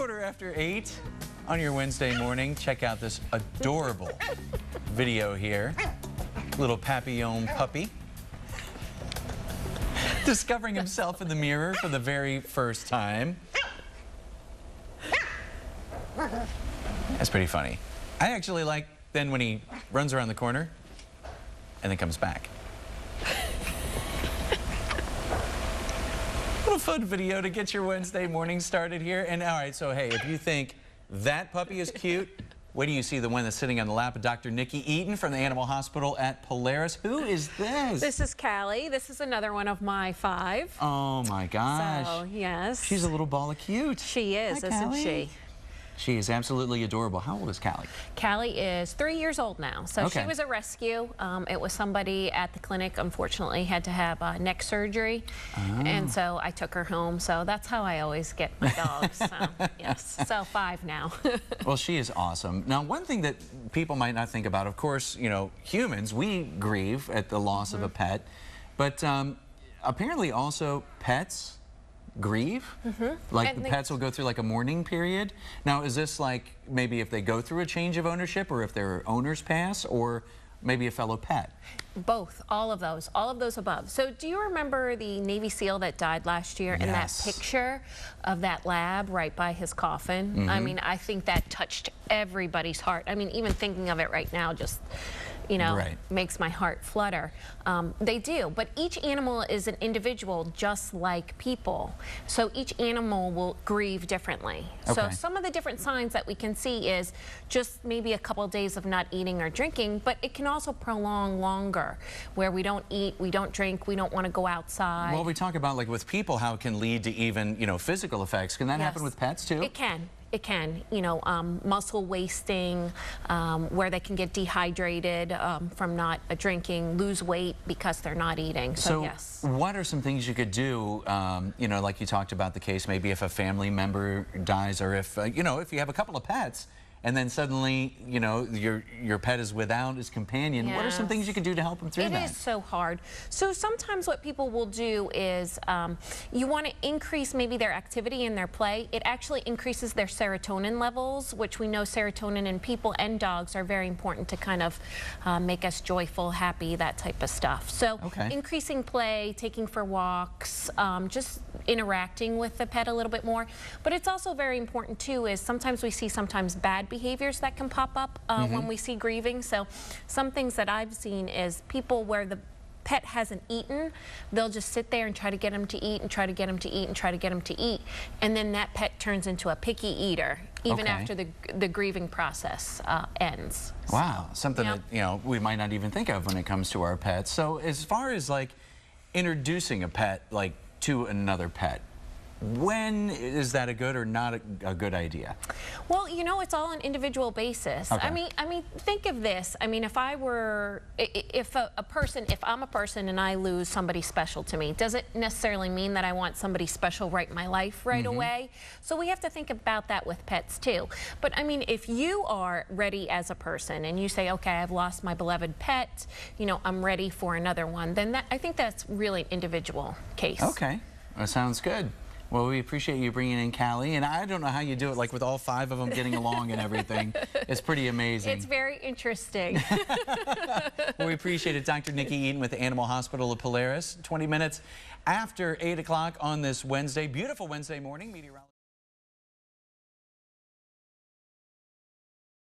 8:15 on your Wednesday morning. Check out this adorable video here. Little papillon puppy discovering himself in the mirror for the very first time. That's pretty funny. I actually like then when he runs around the corner and then comes back. Little fun video to get your Wednesday morning started here. And all right, so hey, if you think that puppy is cute, wait till you see the one that's sitting on the lap of Dr. Nikki Eaton from the Animal Hospital at Polaris. Who is this? This is Callie. This is another one of my 5. Oh my gosh. So, yes. She's a little ball of cute. She is, Hi, isn't Callie. she? She is absolutely adorable. How old is Callie? Callie is 3 years old now. So Okay. she was a rescue. It was somebody at the clinic, unfortunately, had to have neck surgery. Oh. And so I took her home. So that's how I always get my dogs. So, yes. So 5 now. Well, she is awesome. Now, one thing that people might not think about, of course, you know, humans, we grieve at the loss of a pet. But apparently also pets grieve? Like the pets will go through like a mourning period. Now, is this like maybe if they go through a change of ownership or if their owners pass or maybe a fellow pet? Both, all of those above. So do you remember the Navy SEAL that died last year and that picture of that lab right by his coffin? I mean, I think that touched everybody's heart. I mean, even thinking of it right now just, you know, makes my heart flutter. They do, but each animal is an individual just like people. So each animal will grieve differently. So some of the different signs that we can see is just maybe a couple of days of not eating or drinking, but it can also prolong longer where we don't eat, we don't drink, we don't want to go outside. Well, we talk about like with people how it can lead to even, you know, physical effects. Can that happen with pets too? It can. It can, you know, muscle wasting, where they can get dehydrated from not drinking, lose weight because they're not eating. So yes. What are some things you could do, you know, like you talked about the case, maybe if a family member dies or if, you know, if you have a couple of pets and then suddenly, you know, your pet is without his companion. What are some things you can do to help them through that? It is so hard. So sometimes what people will do is you want to increase maybe their activity and their play. It actually increases their serotonin levels, which we know serotonin in people and dogs are very important to kind of make us joyful, happy, that type of stuff. So increasing play, taking for walks, just interacting with the pet a little bit more. But it's also very important too is sometimes we see bad behaviors that can pop up when we see grieving. So some things that I've seen is people where the pet hasn't eaten, they'll just sit there and try to get him to eat and try to get him to eat and try to get him to eat. And then that pet turns into a picky eater even after the grieving process ends. Wow, something that, you know, we might not even think of when it comes to our pets. So as far as like introducing a pet like to another pet, when is that a good or not a good idea? Well, you know, it's all on an individual basis. I mean, think of this. I mean, if I'm a person and I lose somebody special to me, does it necessarily mean that I want somebody special right in my life right away? So we have to think about that with pets too. But I mean, if you are ready as a person and you say, okay, I've lost my beloved pet, you know, I'm ready for another one, then I think that's really an individual case. Okay, that sounds good. Well, we appreciate you bringing in Callie, and I don't know how you do it, like with all 5 of them getting along and everything. It's pretty amazing. It's very interesting. Well, we appreciate it. Dr. Nikki Eaton with the Animal Hospital of Polaris, 20 minutes after 8 o'clock on this Wednesday. Beautiful Wednesday morning. Meteorologist